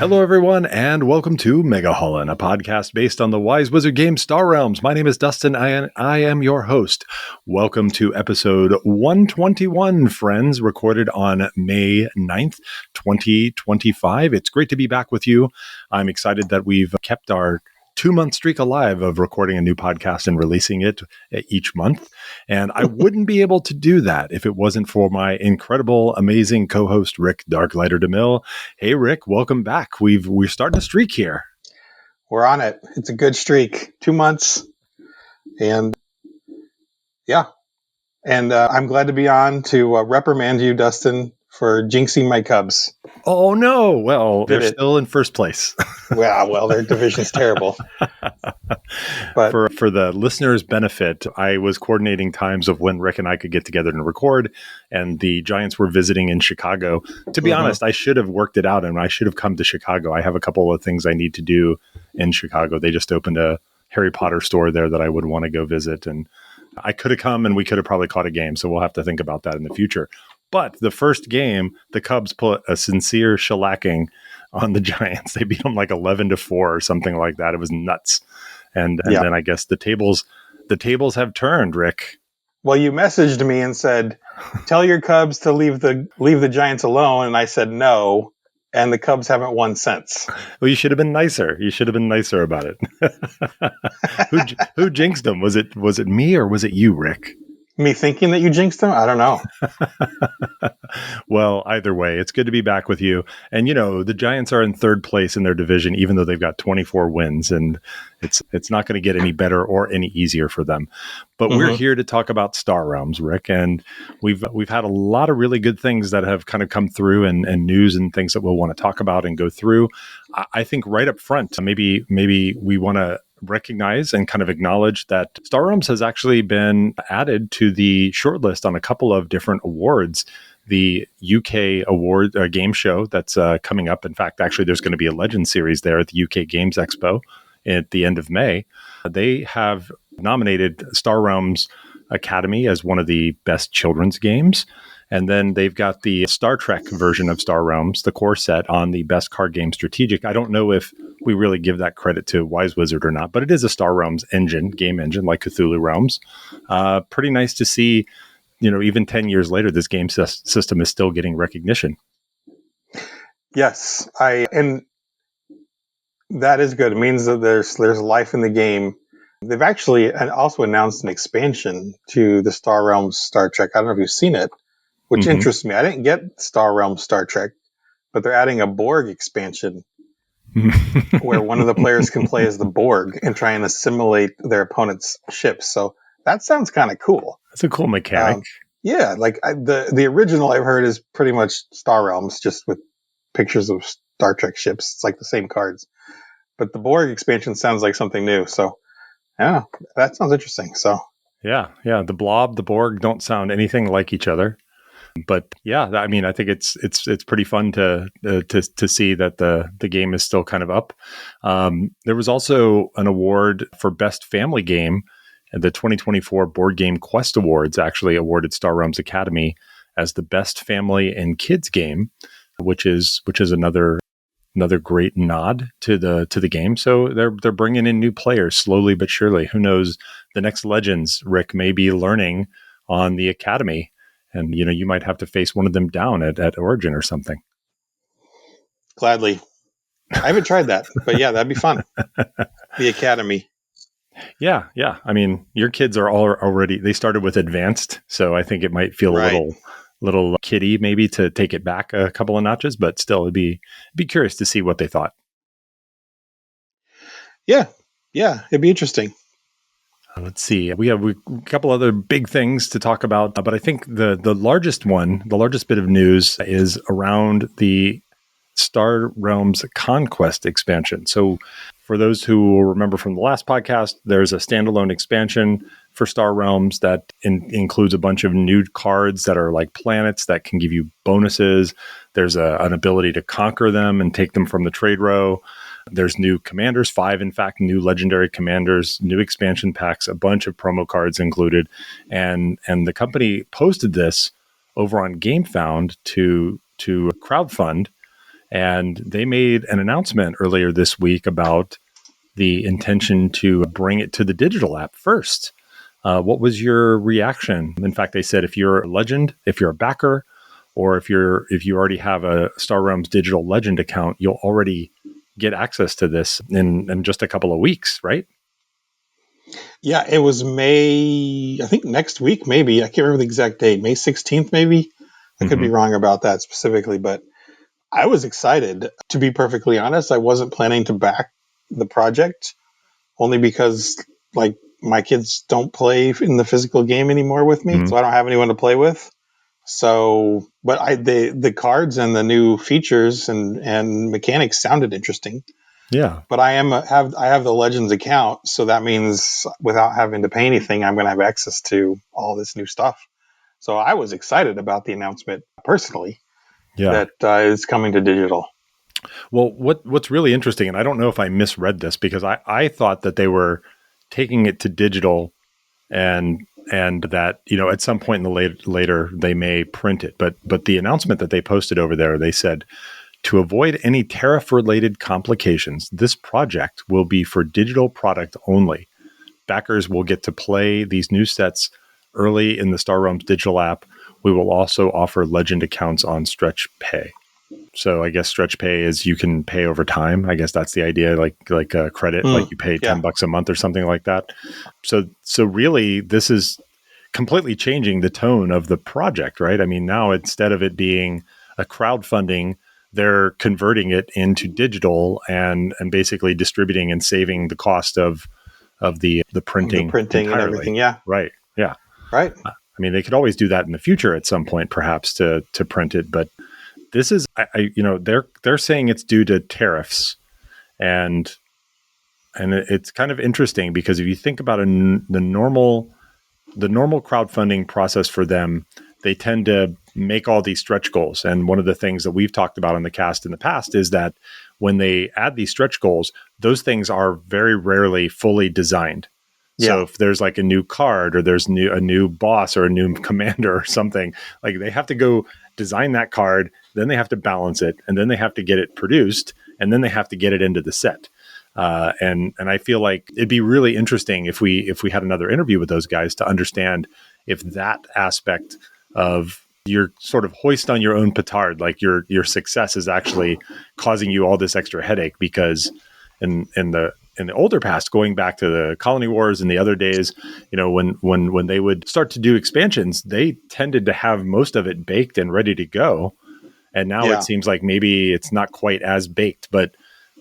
Hello, everyone, and welcome to Megahaulin, a podcast based on the Wise Wizard game Star Realms. My name is Dustin, and I am your host. Welcome to episode 121, friends, recorded on May 9th, 2025. It's great to be back with you. I'm excited that we've kept our 2-month streak alive of recording a new podcast and releasing it each month. And I wouldn't be able to do that if it wasn't for my incredible, amazing co-host, Rick Darklighter DeMille. Hey, Rick, welcome back. We're starting a streak here. We're on it. It's a good streak. 2 months. And yeah. And I'm glad to be on to reprimand you, Dustin, for jinxing my Cubs. Oh, no. Well, they're still in first place. Well, their division's terrible. But for the listeners' benefit, I was coordinating times of when Rick and I could get together and record, and the Giants were visiting in Chicago. To be honest, I should have worked it out, and I should have come to Chicago. I have a couple of things I need to do in Chicago. They just opened a Harry Potter store there that I would want to go visit, and I could have come, and we could have probably caught a game, so we'll have to think about that in the future. But the first game, the Cubs put a sincere shellacking on the Giants. They beat them like 11-4 or something like that. It was nuts. And then I guess the tables have turned, Rick. Well, you messaged me and said, "Tell your Cubs to leave the Giants alone," and I said no. And the Cubs haven't won since. Well, you should have been nicer. You should have been nicer about it. Who jinxed them? Was it me or was it you, Rick? Me thinking that you jinxed them? I don't know. Well, either way, it's good to be back with you. And, the Giants are in third place in their division, even though they've got 24 wins. And it's not going to get any better or any easier for them. But we're here to talk about Star Realms, Rick. And we've had a lot of really good things that have kind of come through and news and things that we'll want to talk about and go through. I think right up front, maybe we want to recognize and kind of acknowledge that Star Realms has actually been added to the shortlist on a couple of different awards. The UK award game show that's coming up. In fact, actually, there's going to be a Legend series there at the UK Games Expo at the end of May. They have nominated Star Realms Academy as one of the best children's games. And then they've got the Star Trek version of Star Realms, the core set, on the best card game strategic. I don't know if we really give that credit to Wise Wizard or not, but it is a Star Realms game engine, like Cthulhu Realms. Pretty nice to see, even 10 years later, this game system is still getting recognition. Yes, and that is good. It means that there's life in the game. They've actually also announced an expansion to the Star Realms Star Trek. I don't know if you've seen it, which interests me. I didn't get Star Realms Star Trek, but they're adding a Borg expansion where one of the players can play as the Borg and try and assimilate their opponent's ships. So that sounds kind of cool. That's a cool mechanic. Yeah, like the original I've heard is pretty much Star Realms, just with pictures of Star Trek ships. It's like the same cards. But the Borg expansion sounds like something new. So, yeah, that sounds interesting. So, yeah. The Blob, the Borg don't sound anything like each other. But yeah, I mean, I think it's pretty fun to see that the game is still kind of up. There was also an award for best family game. The 2024 Board Game Quest Awards actually awarded Star Realms Academy as the best family and kids game, which is another great nod to the game. So they're bringing in new players slowly but surely. Who knows? The next Legends, Rick, may be learning on the Academy. And, you might have to face one of them down at Origin or something. Gladly. I haven't tried that, but yeah, that'd be fun. The Academy. Yeah. I mean, your kids are all already, they started with Advanced, so I think it might feel a little kiddie maybe to take it back a couple of notches, but still it'd be curious to see what they thought. Yeah, it'd be interesting. Let's see. We have a couple other big things to talk about, but I think the largest bit of news is around the Star Realms Conquest expansion. So for those who will remember from the last podcast, there's a standalone expansion for Star Realms that includes a bunch of new cards that are like planets that can give you bonuses. There's an ability to conquer them and take them from the trade row. There's new commanders, 5, in fact, new legendary commanders, new expansion packs, a bunch of promo cards included. And the company posted this over on GameFound to crowdfund. And they made an announcement earlier this week about the intention to bring it to the digital app first. What was your reaction? In fact, they said if you're a legend, if you're a backer, or if you already have a Star Realms digital legend account, you'll already get access to this in just a couple of weeks, right? Yeah, it was May, I think next week, maybe. I can't remember the exact date. May 16th, maybe. I could be wrong about that specifically, but I was excited. To be perfectly honest, I wasn't planning to back the project only because, like, my kids don't play in the physical game anymore with me, so I don't have anyone to play with. So, but the cards and the new features and mechanics sounded interesting. Yeah. But I have the Legends account, so that means without having to pay anything, I'm going to have access to all this new stuff. So I was excited about the announcement personally that is coming to digital. Well, what's really interesting, and I don't know if I misread this because I thought that they were taking it to digital and that, you know, at some point in the later they may print it. But the announcement that they posted over there, they said, to avoid any tariff-related complications, this project will be for digital product only. Backers will get to play these new sets early in the Star Realms digital app. We will also offer legend accounts on Stretch Pay. So I guess Stretch Pay is you can pay over time. I guess that's the idea, like a credit, like you pay $10 a month or something like that. So really, this is completely changing the tone of the project, right? I mean, now instead of it being a crowdfunding, they're converting it into digital and basically distributing and saving the cost of the printing entirely. And everything. Yeah. Right. Yeah. Right. I mean, they could always do that in the future at some point, perhaps to print it, but this is, they're saying it's due to tariffs, and it's kind of interesting because if you think about the normal crowdfunding process for them, they tend to make all these stretch goals. And one of the things that we've talked about on the cast in the past is that when they add these stretch goals, those things are very rarely fully designed. Yeah. So if there's like a new card or there's a new boss or a new commander or something, like they have to go design that card, then they have to balance it, and then they have to get it produced, and then they have to get it into the set. And I feel like it'd be really interesting if we had another interview with those guys to understand if that aspect of you're sort of hoist on your own petard, like your success is actually causing you all this extra headache, because in the older past, going back to the Colony Wars and the other days, you know, when they would start to do expansions, they tended to have most of it baked and ready to go. And now it seems like maybe it's not quite as baked, but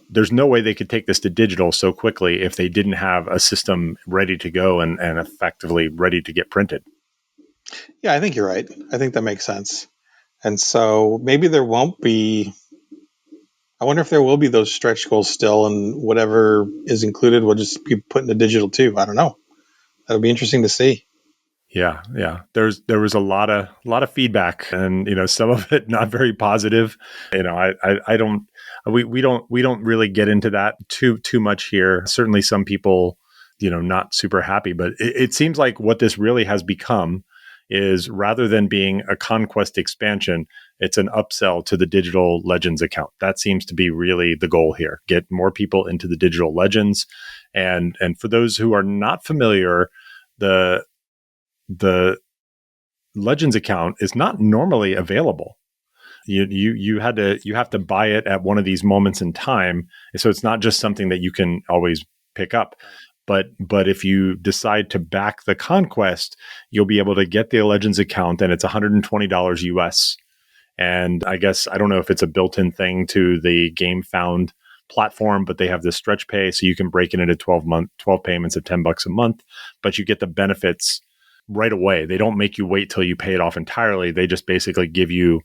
there's no way they could take this to digital so quickly if they didn't have a system ready to go and effectively ready to get printed. Yeah, I think you're right. I think that makes sense. And so maybe there won't be, I wonder if there will be those stretch goals still, and whatever is included will just be put into digital too. I don't know. That'll be interesting to see. Yeah. There was a lot of feedback, and you know, some of it not very positive. You know, we don't really get into that too much here. Certainly, some people, you know, not super happy, but it seems like what this really has become is, rather than being a Conquest expansion, it's an upsell to the digital Legends account. That seems to be really the goal here. Get more people into the digital Legends, and for those who are not familiar, the Legends account is not normally available. You have to buy it at one of these moments in time, so it's not just something that you can always pick up. But if you decide to back the Conquest, you'll be able to get the Legends account, and it's $120 US. And I guess, I don't know if it's a built-in thing to the GameFound platform, but they have this stretch pay, so you can break it into 12 payments of $10 a month, but you get the benefits right away. They don't make you wait till you pay it off entirely. They just basically give you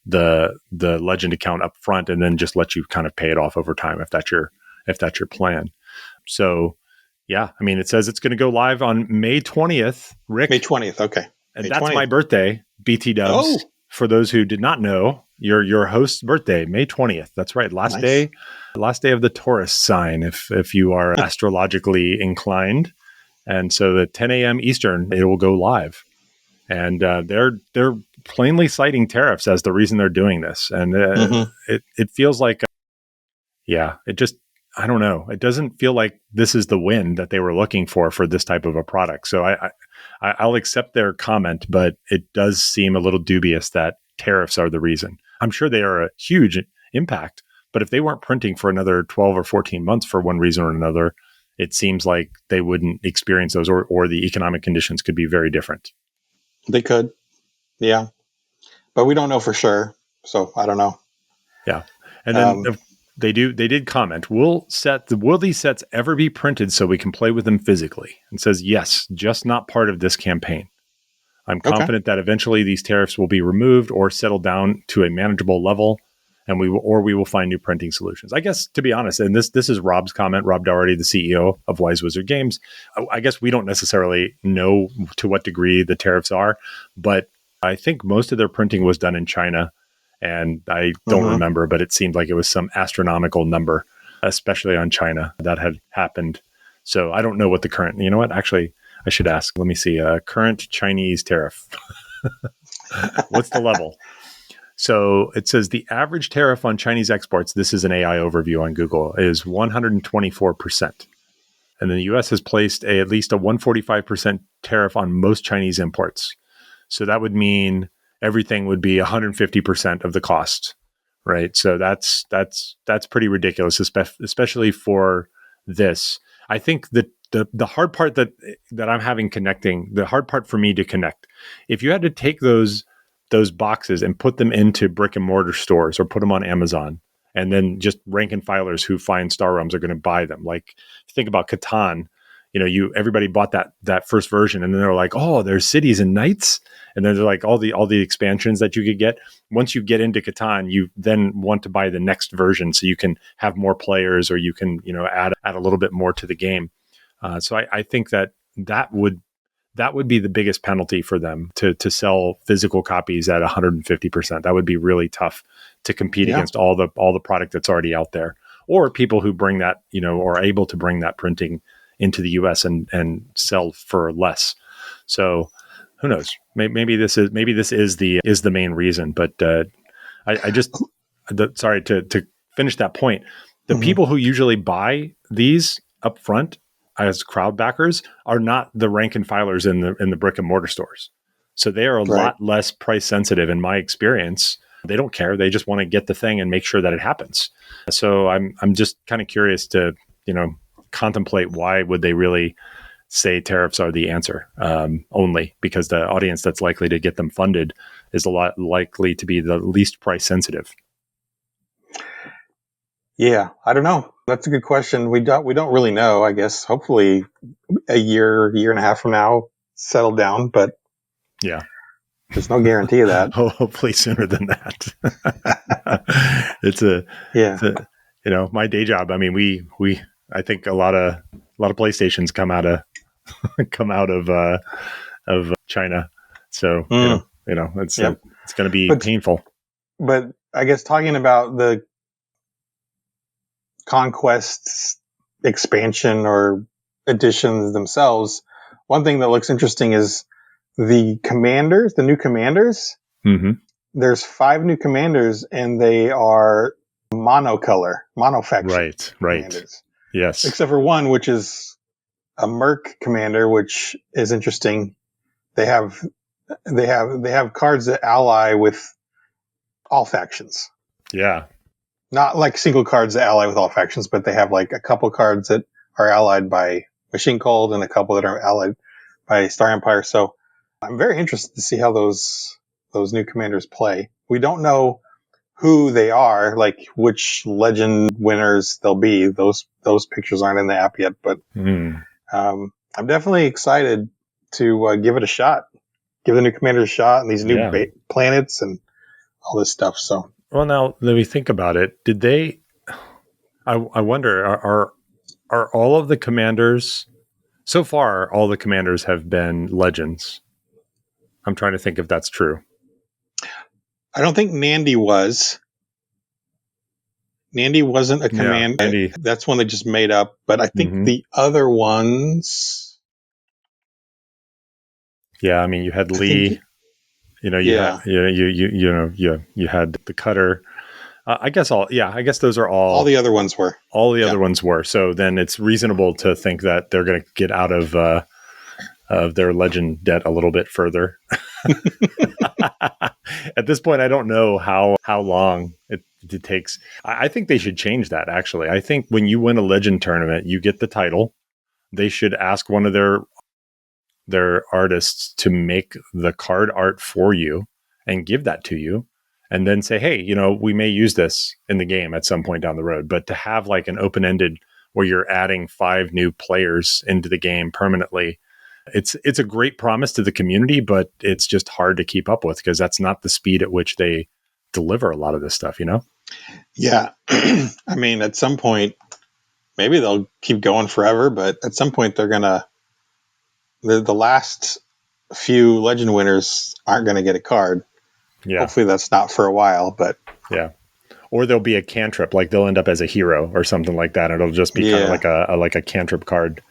the Legend account up front, and then just let you kind of pay it off over time if that's your plan. So yeah, I mean, it says it's going to go live on May 20th, Rick. May 20th, okay. And May that's 20th. My birthday, BT Dubs. Oh. For those who did not know, your host's birthday, May 20th. That's right. Last day of the Taurus sign, if you are astrologically inclined. And so at 10 a.m. Eastern, it will go live. And they're plainly citing tariffs as the reason they're doing this. And it feels like, it just, I don't know. It doesn't feel like this is the win that they were looking for this type of a product. So I'll accept their comment, but it does seem a little dubious that tariffs are the reason. I'm sure they are a huge impact, but if they weren't printing for another 12 or 14 months for one reason or another, it seems like they wouldn't experience those, or the economic conditions could be very different. They could. Yeah. But we don't know for sure. So I don't know. Yeah. And then they did comment, will these sets ever be printed so we can play with them physically? And says, yes, just not part of this campaign. I'm confident that eventually these tariffs will be removed or settled down to a manageable level, and we will find new printing solutions. I guess, to be honest, and this is Rob's comment, Rob Doherty, the CEO of Wise Wizard Games. I guess we don't necessarily know to what degree the tariffs are, but I think most of their printing was done in China, and I don't remember, but it seemed like it was some astronomical number, especially on China, that had happened. So I don't know what the current, you know what, actually, I should ask. Let me see. Current Chinese tariff. What's the level? So it says the average tariff on Chinese exports, this is an AI overview on Google, is 124%. And then the U.S. has placed at least a 145% tariff on most Chinese imports. So that would mean everything would be 150% of the cost, right? So that's pretty ridiculous, especially for this. I think that the hard part that I'm having connecting, the hard part for me to connect, if you had to take those boxes and put them into brick and mortar stores or put them on Amazon, and then just rank and filers who find Star Realms are going to buy them. Like, think about Catan. Everybody bought that first version, and then they're like, oh, there's cities and knights, and then they're like all the expansions that you could get. Once you get into Catan, you then want to buy the next version so you can have more players, or you can add a little bit more to the game. So I think that would be the biggest penalty for them to sell physical copies at 150%. That would be really tough to compete against all the product that's already out there, or people who bring that, or are able to bring that printing into the US and sell for less. So who knows? Maybe this is the main reason. But sorry to finish that point. The people who usually buy these up front as crowd backers are not the rank and filers in the brick and mortar stores. So they are a lot less price sensitive in my experience. They don't care. They just want to get the thing and make sure that it happens. So I'm just kind of curious to, contemplate why would they really say tariffs are the answer, only because the audience that's likely to get them funded is a lot likely to be the least price sensitive. Yeah, I don't know. That's a good question. We don't really know. I guess hopefully a year and a half from now, settle down. But yeah, there's no guarantee of that. Hopefully sooner than that. It's my day job. I mean, I think a lot of PlayStations come out of China. So it's going to be painful. But I guess talking about the Conquest expansion or editions themselves, one thing that looks interesting is the new commanders. Mm-hmm. There's 5 new commanders, and they are monofaction. Right. Commanders. Yes. Except for one, which is a Merc commander, which is interesting. They have cards that ally with all factions. Yeah. Not like single cards that ally with all factions, but they have like a couple cards that are allied by Machine Cold and a couple that are allied by Star Empire. So I'm very interested to see how those new commanders play. We don't know who they are, like which legend winners they'll be. Those pictures aren't in the app yet, but I'm definitely excited to give it a shot. Give the new commanders a shot and these new planets and all this stuff. So. Well, now that we think about it, did they? I wonder, are all of the commanders so far? All the commanders have been legends. I'm trying to think if that's true. I don't think Nandy was. Nandy wasn't a commander. Nandy. That's one they just made up. But I think the other ones. Yeah, I mean, you had Lee You had Yeah. you had the cutter. I guess those are All all. the other ones were. All the Yeah. other ones were. So then it's reasonable to think that they're going to get out of their legend debt a little bit further. At this point, I don't know how long it takes. I think they should change that, actually. I think when you win a legend tournament, you get the title. They should ask one of their artists to make the card art for you and give that to you. And then say, hey, we may use this in the game at some point down the road. But to have like an open-ended where you're adding 5 new players into the game permanently, it's a great promise to the community, but it's just hard to keep up with because that's not the speed at which they deliver a lot of this stuff, Yeah. I mean, at some point, maybe they'll keep going forever, but at some point they're going to, the last few legend winners aren't going to get a card. Yeah. Hopefully that's not for a while, but yeah. Or there'll be a cantrip, like they'll end up as a hero or something like that. It'll just be kind of like a cantrip card,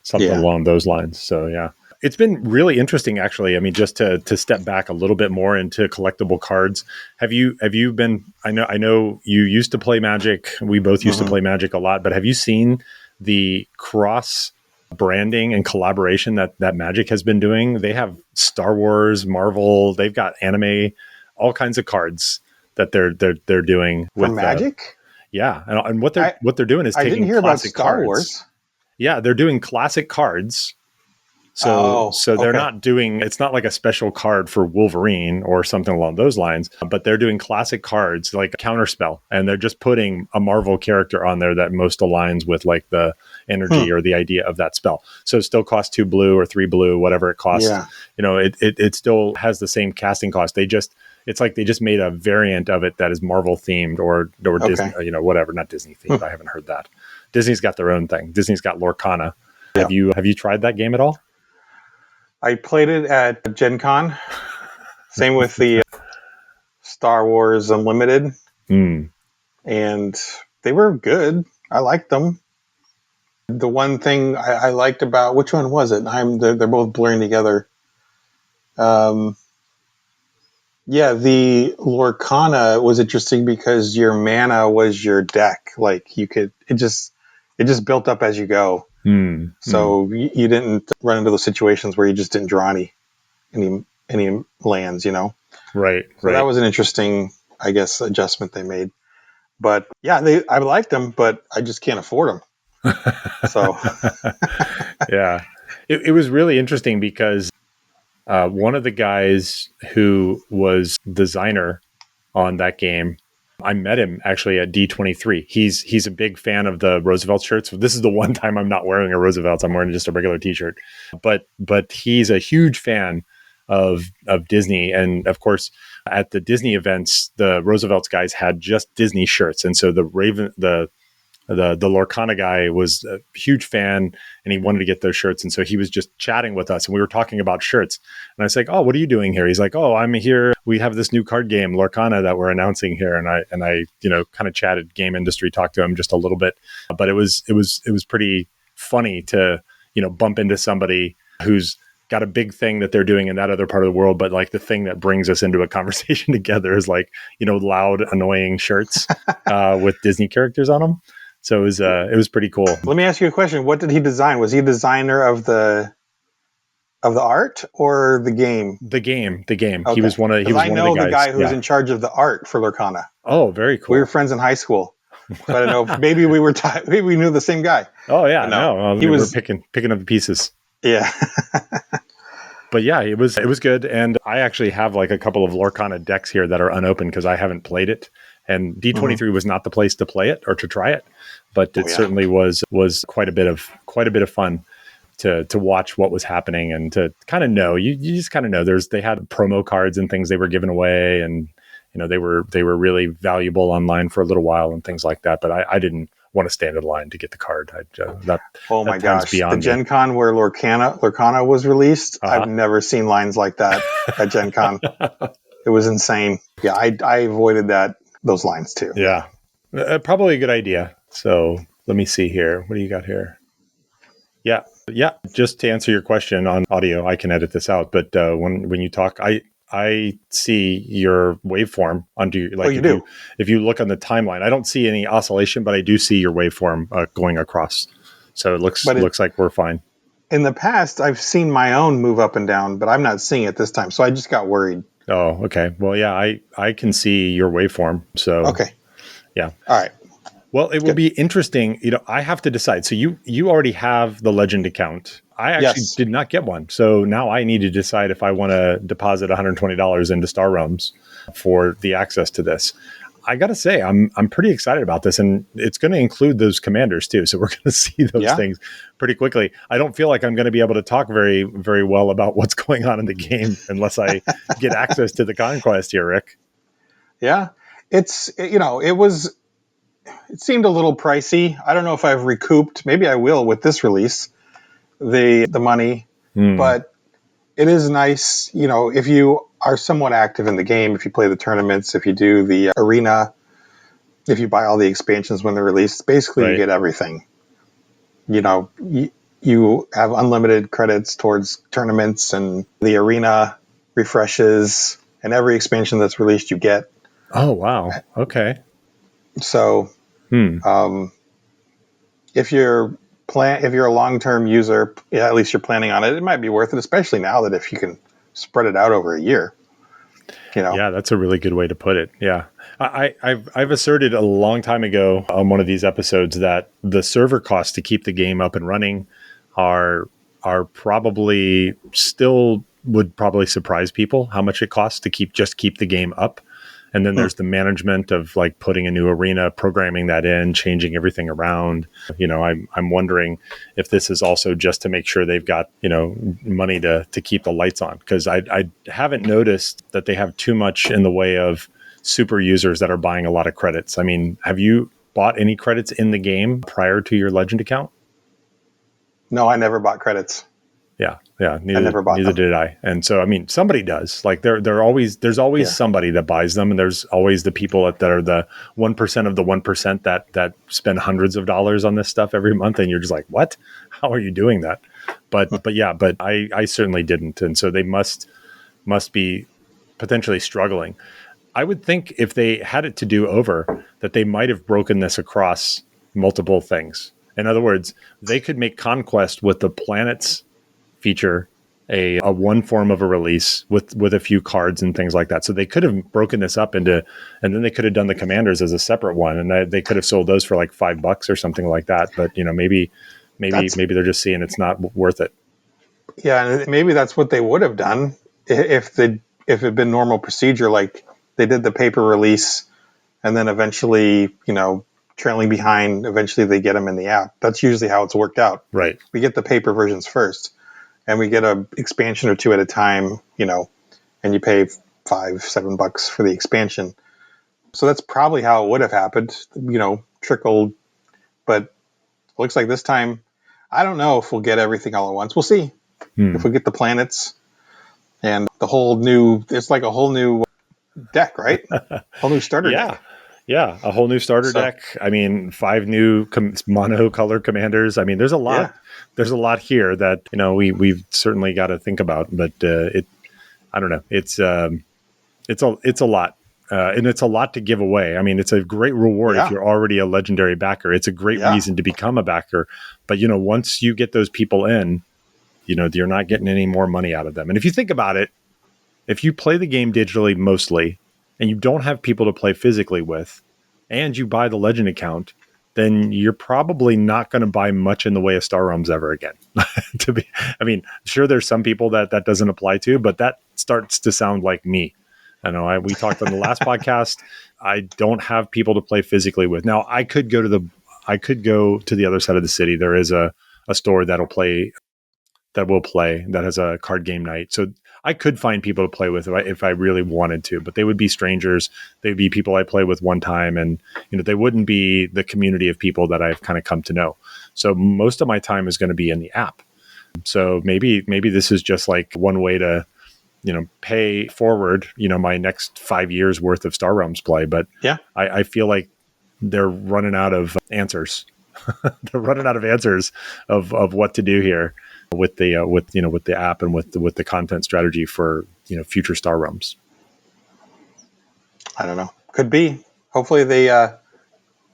something along those lines. So yeah, it's been really interesting, actually. I mean, just to step back a little bit more into collectible cards. Have you been? I know you used to play Magic. We both used to play Magic a lot, but have you seen the cross branding and collaboration that Magic has been doing? They have Star Wars, Marvel. They've got anime, all kinds of cards that they're doing with Magic. And what they're doing is taking classic cards. Wars. Yeah, they're doing classic cards. So they're not doing, it's not like a special card for Wolverine or something along those lines, but they're doing classic cards like Counterspell, and they're just putting a Marvel character on there that most aligns with like the energy or the idea of that spell. So it still costs 2 blue or 3 blue, whatever it costs. Yeah. It still has the same casting cost. It's like they just made a variant of it that is Marvel themed or Disney, whatever, not Disney themed. I haven't heard that. Disney's got their own thing. Disney's got Lorcana. Yeah. Have you tried that game at all? I played it at Gen Con. Same with the Star Wars Unlimited. And they were good. I liked them. The one thing I liked about, which one was it? They're both blurring together. The Lorcana was interesting because your mana was your deck. Like it just built up as you go. So you didn't run into those situations where you just didn't draw any lands, Right. So that was an interesting, I guess, adjustment they made. But yeah, I liked them, but I just can't afford them. So yeah, it was really interesting because one of the guys who was designer on that game, I met him actually at D23. He's a big fan of the Roosevelt shirts. This is the one time I'm not wearing a Roosevelt. I'm wearing just a regular T-shirt. But he's a huge fan of Disney, and of course at the Disney events, the Roosevelt's guys had just Disney shirts, and so the Lorcana guy was a huge fan and he wanted to get those shirts. And so he was just chatting with us and we were talking about shirts. And I was like, oh, what are you doing here? He's like, oh, I'm here. We have this new card game, Lorcana, that we're announcing here. And I kind of chatted game industry, talked to him just a little bit, but it was pretty funny to, bump into somebody who's got a big thing that they're doing in that other part of the world. But like the thing that brings us into a conversation together is like, loud, annoying shirts with Disney characters on them. So it was pretty cool. Let me ask you a question. What did he design? Was he a designer of the art or the game? The game. Okay. He was one of the guys. I know the guy who was in charge of the art for Lorcana. Oh, very cool. We were friends in high school. So I don't know. Maybe maybe we knew the same guy. Oh yeah, no. He was picking up the pieces. Yeah. But yeah, it was good. And I actually have like a couple of Lorcana decks here that are unopened because I haven't played it. And D23 was not the place to play it or to try it, but it certainly was quite a bit of fun to watch what was happening and to kind of know. You just kind of know. They had promo cards and things they were giving away, and they were really valuable online for a little while and things like that. But I didn't want to stand in line to get the card. Oh my gosh! The Gen Con where Lorcana was released, I've never seen lines like that at Gen Con. It was insane. Yeah, I avoided those lines too. Yeah, probably a good idea. So let me see here. What do you got here? Yeah. Just to answer your question on audio, I can edit this out. But when you talk, I see your waveform under like you do. if you look on the timeline, I don't see any oscillation, but I do see your waveform going across. So it looks like we're fine. In the past, I've seen my own move up and down, but I'm not seeing it this time. So I just got worried. Oh, okay. Well, yeah, I can see your waveform. So okay. Yeah. All right. Well, it will be interesting. I have to decide. So you already have the Legend account. I actually did not get one. So now I need to decide if I want to deposit $120 into Star Realms for the access to this. I got to say, I'm pretty excited about this, and it's going to include those commanders too. So we're going to see those things pretty quickly. I don't feel like I'm going to be able to talk very, very well about what's going on in the game unless I get access to the Conquest here, Rick. Yeah, it seemed a little pricey. I don't know if I've recouped. Maybe I will with this release, the money, but it is nice. If you are somewhat active in the game, if you play the tournaments, if you do the arena, if you buy all the expansions when they're released, basically you get everything. You have unlimited credits towards tournaments and the arena refreshes, and every expansion that's released you get. Oh, wow. Okay. So, if you're a long-term user, at least you're planning on it, it might be worth it, especially now that if you can spread it out over a year. Yeah, that's a really good way to put it. Yeah. I've asserted a long time ago on one of these episodes that the server costs to keep the game up and running are probably would surprise people how much it costs to keep the game up. And then there's the management of like putting a new arena, programming that in, changing everything around. I'm wondering if this is also just to make sure they've got, money to keep the lights on. Because I haven't noticed that they have too much in the way of super users that are buying a lot of credits. I mean, have you bought any credits in the game prior to your Legend account? No, I never bought credits. Yeah. Neither did I. And so, I mean, somebody does. Like there's always somebody that buys them, and there's always the people that are the 1% of the 1% that spend hundreds of dollars on this stuff every month, and you're just like, what? How are you doing that? But I certainly didn't, and so they must be potentially struggling. I would think if they had it to do over, that they might have broken this across multiple things. In other words, they could make Conquest with the planets feature a one form of a release with a few cards and things like that. So they could have broken this up into, and then they could have done the commanders as a separate one, and they could have sold those for like $5 or something like that. But maybe they're just seeing it's not worth it. Yeah, and maybe that's what they would have done if it had been normal procedure, like they did the paper release, and then eventually, trailing behind, eventually they get them in the app. That's usually how it's worked out. Right. We get the paper versions first, and we get an expansion or two at a time, and you pay $5-7 for the expansion. So that's probably how it would have happened, trickled. But it looks like this time, I don't know if we'll get everything all at once. We'll see if we get the planets and it's like a whole new deck, right? Whole new starter deck. Yeah, a whole new starter deck. I mean, 5 new mono color commanders. I mean, there's a lot. Yeah. There's a lot here that we've certainly got to think about. But I don't know. It's a lot, and it's a lot to give away. I mean, it's a great reward if you're already a legendary backer. It's a great reason to become a backer. But once you get those people in, you're not getting any more money out of them. And if you think about it, if you play the game digitally mostly, and you don't have people to play physically with, and you buy the Legend account, then you're probably not going to buy much in the way of Star Realms ever again. Sure, there's some people that doesn't apply to, but that starts to sound like me. I know we talked on the last podcast. I don't have people to play physically with. Now, I could go to the other side of the city. There is a store that will play that has a card game night. So I could find people to play with if I really wanted to, but they would be strangers. They'd be people I play with one time, and they wouldn't be the community of people that I've kind of come to know. So most of my time is going to be in the app. So maybe this is just like one way to pay forward my next 5 years worth of Star Realms play. But I feel like they're running out of answers. They're running out of answers of what to do here. with the with the app and with the content strategy for future Star Realms. I don't know. Could be. Hopefully they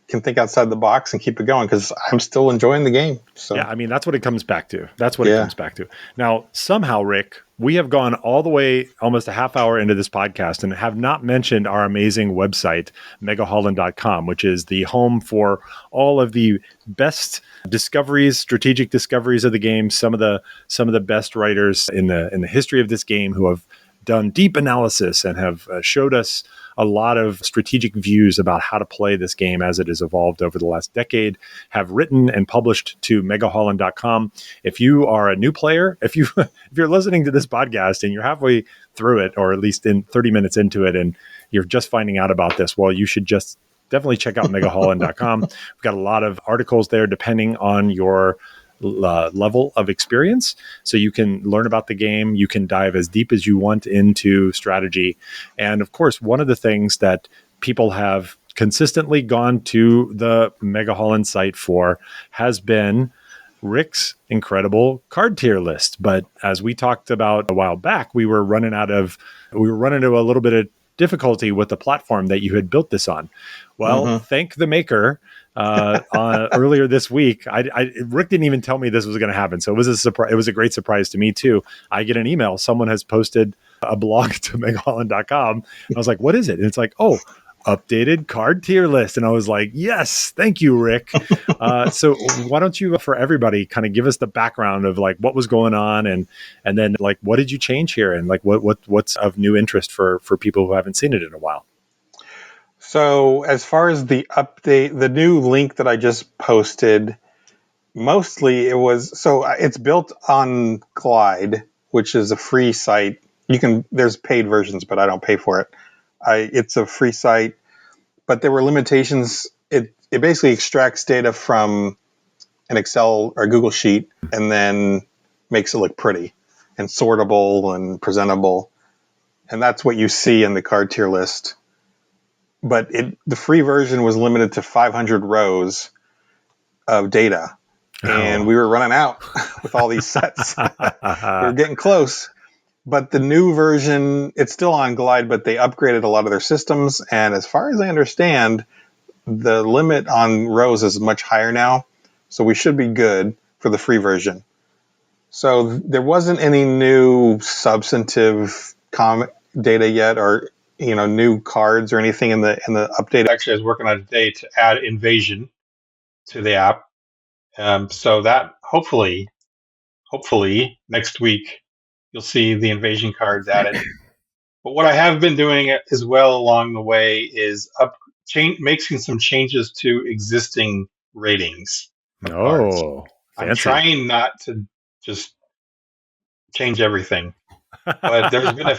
can think outside the box and keep it going, because I'm still enjoying the game. So yeah, I mean, that's what it comes back to. It comes back to. Now, somehow, Rick, we have gone all the way almost a half hour into this podcast and have not mentioned our amazing website, megahaulin.com, which is the home for all of the best discoveries, strategic discoveries of the game. Some of the best writers in the history of this game who have done deep analysis and have showed us a lot of strategic views about how to play this game as it has evolved over the last decade, have written and published to megahaulin.com. If you are a new player, if you're listening to this podcast and you're halfway through it, or at least in 30 minutes into it, and you're just finding out about this, well, you should just definitely check out megahaulin.com. We've got a lot of articles there depending on your level of experience, so you can learn about the game. You can dive as deep as you want into strategy, and of course, one of the things that people have consistently gone to the Megahaulin site for has been Rick's incredible card tier list. But as we talked about a while back, we were running into a little bit of difficulty with the platform that you had built this on. Well, thank the maker. Earlier this week, Rick didn't even tell me this was going to happen, so it was a surprise. It was a great surprise to me too. I get an email. Someone has posted a blog to megahaulin.com. I was like, "What is it?" And it's like, "Oh, updated card tier list." And I was like, "Yes, thank you, Rick." So why don't you, for everybody, kind of give us the background of like what was going on, and then like what did you change here, and like what's of new interest for people who haven't seen it in a while. So as far as the update, the new link that I just posted, mostly it's built on Glide, which is a free site. There's paid versions, but I don't pay for it. It's a free site, but there were limitations. It basically extracts data from an Excel or Google sheet and then makes it look pretty and sortable and presentable. And that's what you see in the card tier list. But the free version was limited to 500 rows of data, and we were running out with all these sets. We were getting close. But the new version, it's still on Glide, but they upgraded a lot of their systems. And as far as I understand, the limit on rows is much higher now. So we should be good for the free version. So there wasn't any new substantive data yet, or new cards or anything in the update. Actually, I was working on it today to add invasion to the app. So that hopefully next week you'll see the invasion cards added. But what I have been doing as well along the way is making some changes to existing ratings of cards. Fancy. I'm trying not to just change everything, but there's been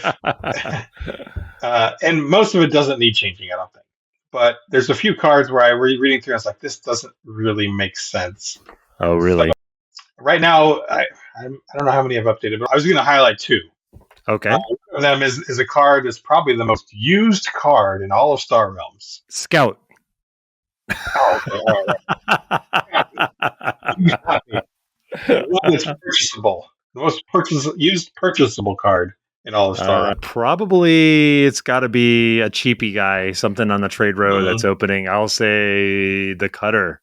and most of it doesn't need changing, I don't think. But there's a few cards where I was reading through and I was like, this doesn't really make sense. Oh, really? So right now, I don't know how many I've updated, but I was going to highlight two. Okay. One of them is a card that's probably the most used card in all of Star Realms. Scout. Oh, okay. All right. One that's purchasable. The most used purchasable card in all of Star Realms. Probably it's got to be a cheapy guy, something on the trade row that's opening. I'll say the Cutter.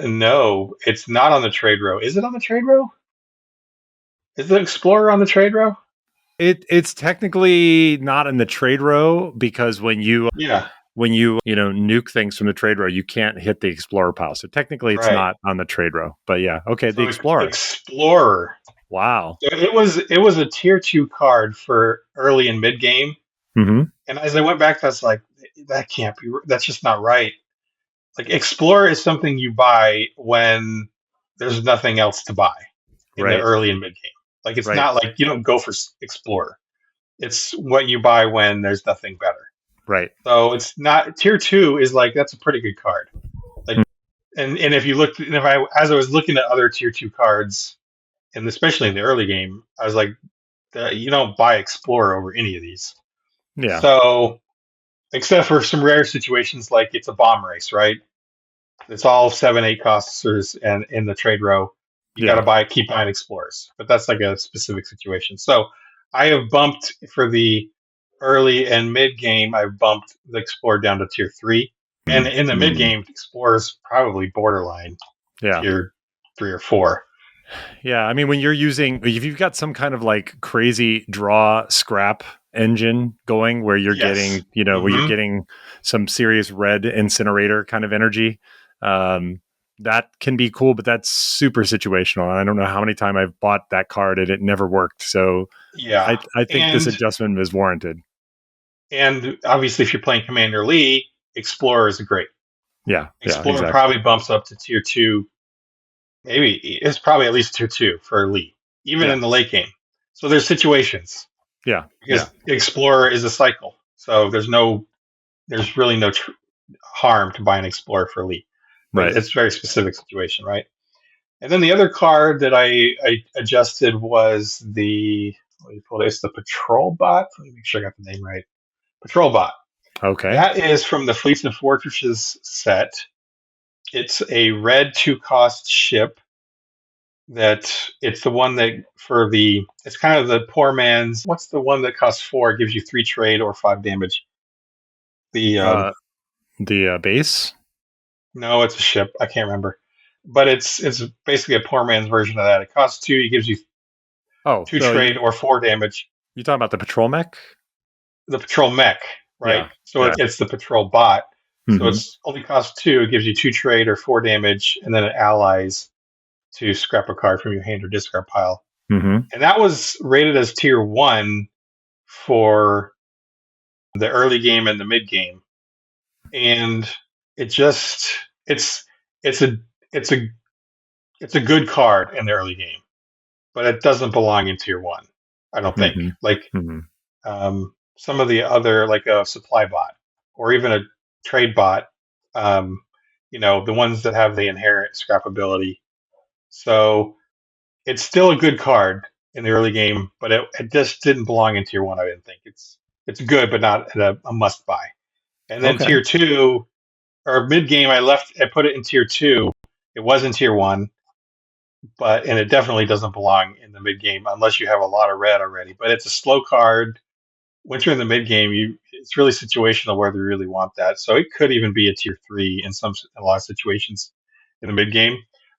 No, it's not on the trade row. Is it on the trade row? Is the Explorer on the trade row? It's technically not in the trade row, because when you nuke things from the trade row, you can't hit the Explorer pile. So technically it's not on the trade row. But yeah, okay, so the Explorer. Explorer. Wow. So it was a tier 2 card for early and mid game. Mm-hmm. And as I went back, that's like, that's just not right. Like, Explorer is something you buy when there's nothing else to buy in the early and mid game. Like, it's not like you don't go for Explorer. It's what you buy when there's nothing better. Right. So it's not tier 2 is like, that's a pretty good card. Like, and if you looked, and as I was looking at other tier 2 cards, and especially in the early game, I was like, you don't buy Explorer over any of these. Yeah. So, except for some rare situations, like it's a bomb race, right? It's all 7-8 costers and in the trade row. You got to keep buying Explorers, but that's like a specific situation. So I have bumped for the early and mid game. I've bumped the Explorer down to tier 3, and in the mid game, Explorer's probably borderline tier 3 or 4. Yeah, I mean, when you're using, if you've got some kind of like crazy draw scrap engine going where you're getting, where you're getting some serious red incinerator kind of energy, that can be cool, but that's super situational. And I don't know how many times I've bought that card and it never worked. So I think this adjustment is warranted. And obviously, if you're playing Commander Lee, Explorer is great. Yeah, Explorer probably bumps up to tier 2. Maybe it's probably at least tier 2 for Lee, even in the late game. So there's situations. Yeah, because Explorer is a cycle, so there's really no harm to buying Explorer for Lee. But it's a very specific situation, right? And then the other card that I adjusted was it's the Patrol Bot. Let me make sure I got the name right. Patrol Bot. Okay. That is from the Fleets and Fortresses set. It's a red 2-cost ship. That it's the one that it's kind of the poor man's. What's the one that costs 4, gives you 3 trade or 5 damage? The base? No, it's a ship. I can't remember, but it's basically a poor man's version of that. It costs 2. It gives you 2 trade or 4 damage. You talking about the patrol mech? The patrol mech, right? Yeah, so it's the patrol bot. So it's only costs 2. It gives you 2 trade or 4 damage, and then it allies to scrap a card from your hand or discard pile. And that was rated as tier 1 for the early game and the mid game. And it's a good card in the early game, but it doesn't belong in tier 1, I don't think. Some of the other, like a supply bot or even a trade bot, the ones that have the inherent scrap ability. So it's still a good card in the early game, but it just didn't belong in tier 1. I didn't think it's good, but not a must buy. And then tier 2 or mid game, I put it in tier 2. It was in tier 1, and it definitely doesn't belong in the mid game unless you have a lot of red already. But it's a slow card. Once you're in the mid game, it's really situational whether you really want that. So it could even be a tier 3 in a lot of situations in the mid game.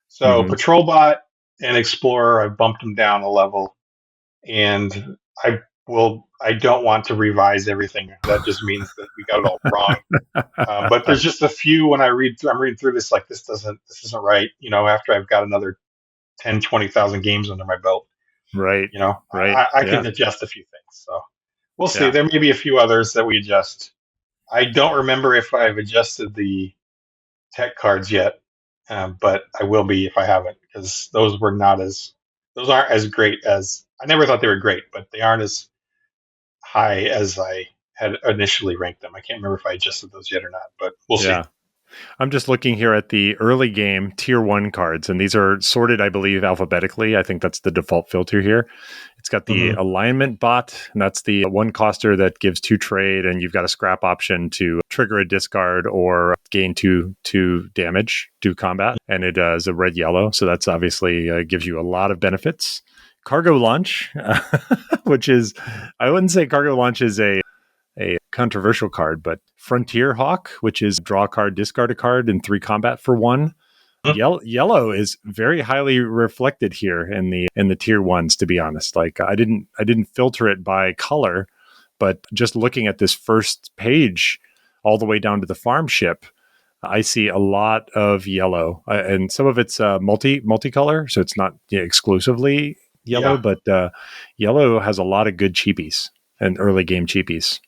So Patrol Bot and Explorer, I bumped them down a level, and I don't want to revise everything. That just means that we got it all wrong. But there's just a few when I'm reading through this, like this isn't right. After I've got another 10, 20,000 games under my belt, right? I can adjust a few things. So we'll see. There may be a few others that we adjust. I don't remember if I've adjusted the tech cards yet. But I will be if I haven't, because those aren't as great as I never thought they were great, but they aren't as high as I had initially ranked them. I can't remember if I adjusted those yet or not, but we'll see. I'm just looking here at the early game tier 1 cards, and these are sorted, I believe, alphabetically. I think that's the default filter here. It's got the alignment bot, and that's the 1-coster that gives 2 trade, and you've got a scrap option to trigger a discard or gain 2 damage to combat, and it is a red-yellow, so that's obviously gives you a lot of benefits. Cargo Launch, which is, I wouldn't say Cargo Launch is a controversial card, but Frontier Hawk, which is draw a card, discard a card, and 3 combat for 1. Yellow is very highly reflected here in the tier 1s, to be honest. Like I didn't filter it by color, but just looking at this first page all the way down to the farm ship, I see a lot of yellow, and some of it's multicolor, so it's not exclusively yellow, but yellow has a lot of good cheapies and early game cheapies.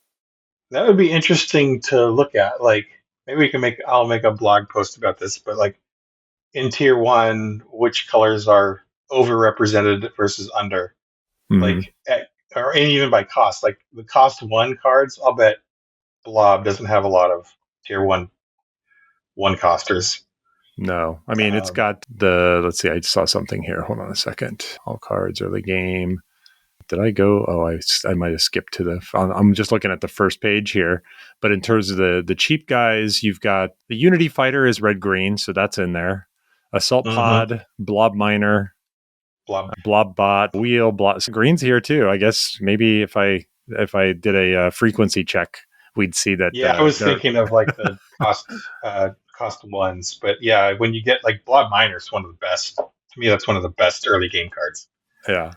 That would be interesting to look at. Like maybe I'll make a blog post about this, but like in tier 1, which colors are overrepresented versus under, and even by cost. Like the cost 1 cards, I'll bet Blob doesn't have a lot of tier 1 costers. No, I mean it's got let's see, I saw something here. Hold on a second. All cards early game. Did I go? Oh, I might have skipped to I'm just looking at the first page here. But in terms of the cheap guys, you've got the Unity Fighter is red-green, so that's in there. Assault Pod, Blob Miner, blob. Blob bot, wheel, blob. So green's here too. I guess maybe if I did a frequency check, we'd see that Yeah, I was they're thinking of like the cost ones, but yeah, when you get like Blob Miner's one of the best. To me, that's one of the best early game cards. yeah.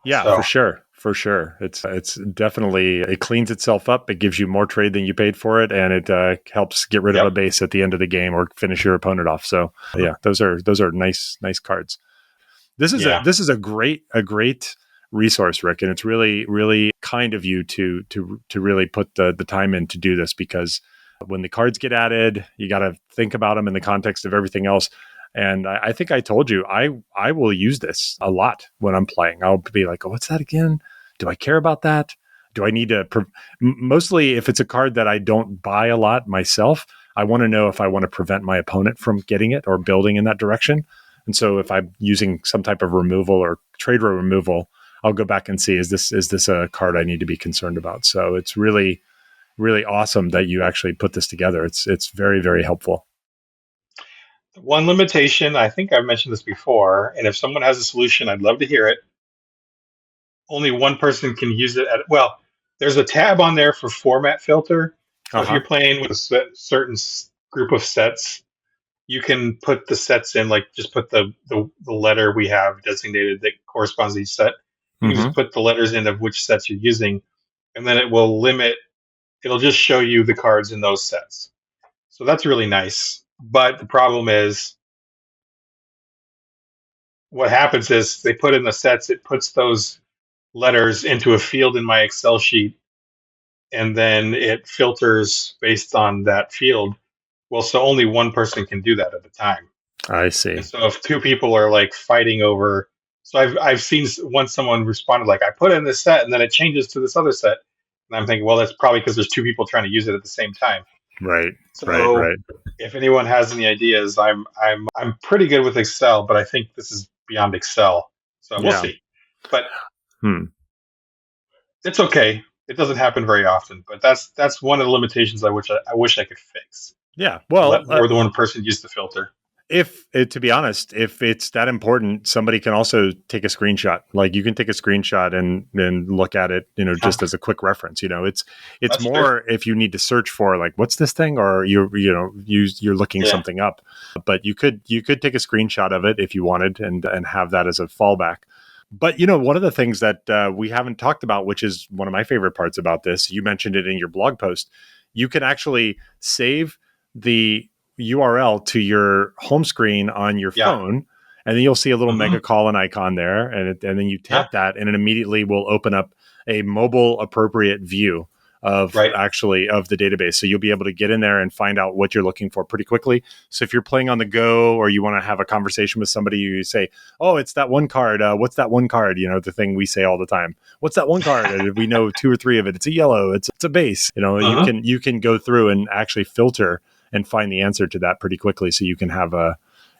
Yeah, for So, sure. For sure. It's definitely, it cleans itself up. It gives you more trade than you paid for it, and it helps get rid of a yep. base at the end of the game or finish your opponent off. So yeah, those are nice cards. Yeah. This is a great resource, Rick, and it's really kind of you to really put the time in to do this, because when the cards get added, you got to think about them in the context of everything else. And I think I told you I will use this a lot when I'm playing. I'll be like, oh, what's that again? Do I care about that? Do I need to? Mostly, if it's a card that I don't buy a lot myself, I want to know if I want to prevent my opponent from getting it or building in that direction. And so if I'm using some type of removal or trade row removal, I'll go back and see, is this a card I need to be concerned about? So it's really awesome that you actually put this together. It's very helpful. One limitation, I think I've mentioned this before, and if someone has a solution, I'd love to hear it. Only one person can use it well, there's a tab on there for format filter. So if you're playing with a certain group of sets, you can put the sets in, like just put the letter we have designated that corresponds to each set. You can just put the letters in of which sets you're using, and then it'll just show you the cards in those sets. So that's really nice. But the problem is, what happens is they put in the sets, it puts those letters into a field in my Excel sheet, and then it filters based on that field. Well, so only one person can do that at a time. I see. And so if two people are like fighting over, so I've seen once someone responded like, I put in this set and then it changes to this other set, and I'm thinking, well, that's probably because there's two people trying to use it at the same time. Right. So if anyone has any ideas, I'm pretty good with Excel, but I think this is beyond Excel. So we'll see. But it's okay. It doesn't happen very often, but that's one of the limitations I wish I could fix. Yeah. Well, let more than one person use the filter. To be honest, if it's that important, somebody can also take a screenshot. Like you can take a screenshot and look at it, just as a quick reference. It's that's more true. If you need to search for like, what's this thing, or you're looking something up. But you could take a screenshot of it if you wanted and have that as a fallback. But one of the things that we haven't talked about, which is one of my favorite parts about this, you mentioned it in your blog post. You can actually save the URL to your home screen on your phone, and then you'll see a little megahaulin icon there, and then you tap that, and it immediately will open up a mobile appropriate view of of the database. So you'll be able to get in there and find out what you're looking for pretty quickly. So if you're playing on the go, or you want to have a conversation with somebody, you say, oh, it's that one card. What's that one card? The thing we say all the time. What's that one card? And we know two or three of it. It's a yellow. It's a base. You can go through and actually filter and find the answer to that pretty quickly, so you can have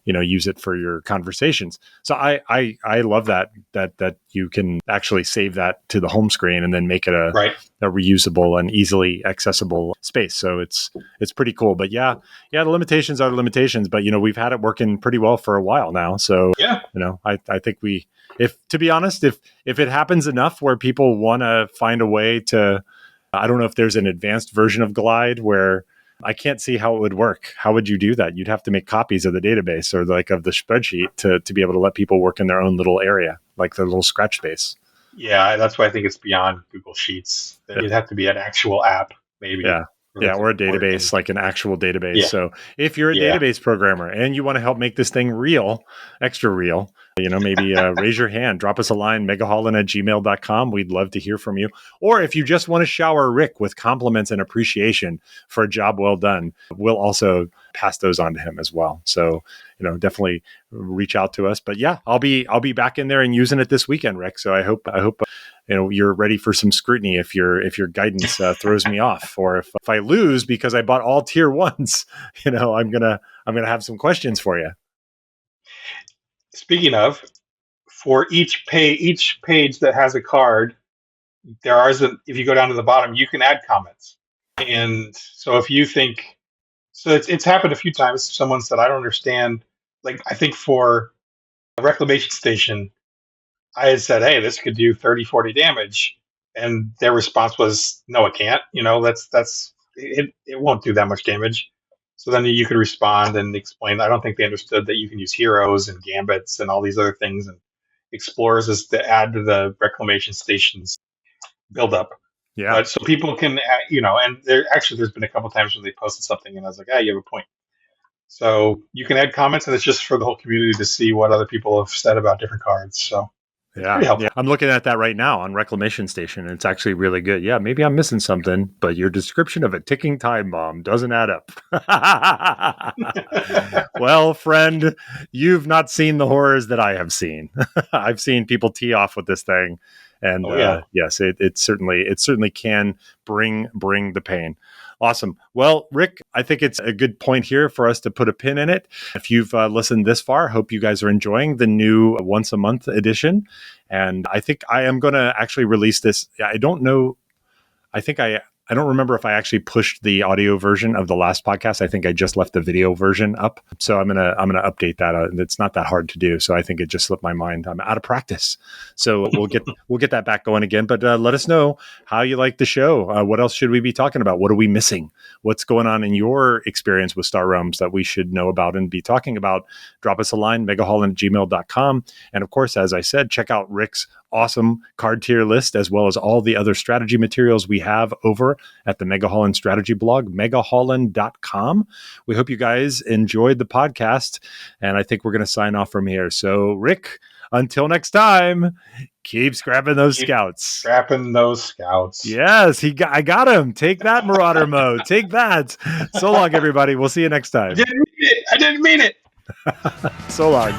use it for your conversations. So I love that you can actually save that to the home screen and then make it a reusable and easily accessible space. So it's pretty cool. But yeah, the limitations are the limitations, but we've had it working pretty well for a while now. So I think to be honest, if it happens enough where people want to find a way to, I don't know if there's an advanced version of Glide where I can't see how it would work. How would you do that? You'd have to make copies of the database or like of the spreadsheet to be able to let people work in their own little area, like their little scratch space. Yeah, that's why I think it's beyond Google Sheets. It'd have to be an actual app, maybe. Yeah, or a database, like an actual database. Yeah. So if you're a database programmer and you want to help make this thing real, extra real, maybe raise your hand, drop us a line, megahaulin@gmail.com. We'd love to hear from you. Or if you just want to shower Rick with compliments and appreciation for a job well done, we'll also pass those on to him as well. So, definitely reach out to us. But yeah, I'll be back in there and using it this weekend, Rick. So I hope you're ready for some scrutiny if your guidance throws me off, or if I lose because I bought all tier ones, I'm gonna have some questions for you. Speaking of, for each page that has a card, if you go down to the bottom, you can add comments. And so if you think, so it's happened a few times. Someone said, I don't understand. Like, I think for reclamation station, I had said, hey, this could do 30, 40 damage. And their response was, no, it can't. It won't do that much damage. So then you could respond and explain. I don't think they understood that you can use heroes and gambits and all these other things and explorers as to add to the reclamation station's buildup. Yeah. But so people can, and there's been a couple times when they posted something and I was like, you have a point. So you can add comments and it's just for the whole community to see what other people have said about different cards. So yeah. I'm looking at that right now on Reclamation Station, and it's actually really good. Yeah, maybe I'm missing something, but your description of a ticking time bomb doesn't add up. Well, friend, you've not seen the horrors that I have seen. I've seen people tee off with this thing, and yes, it certainly can bring the pain. Awesome. Well, Rick, I think it's a good point here for us to put a pin in it. If you've listened this far, hope you guys are enjoying the new once a month edition. And I think I am going to actually release this. I don't know. I don't remember if I actually pushed the audio version of the last podcast. I think I just left the video version up. So I'm gonna update that. It's not that hard to do. So I think it just slipped my mind. I'm out of practice. So we'll get that back going again. But let us know how you like the show. What else should we be talking about? What are we missing? What's going on in your experience with Star Realms that we should know about and be talking about? Drop us a line, megahaulin@gmail.com. And of course, as I said, check out Rick's awesome card tier list, as well as all the other strategy materials we have over at the Megahaulin strategy blog, megahaulin.com. We hope you guys enjoyed the podcast, and I think we're going to sign off from here. So, Rick, until next time, keep scrapping those scouts. Scrapping those scouts. Yes, I got him. Take that, Marauder mode. Take that. So long, everybody. We'll see you next time. I didn't mean it. So long.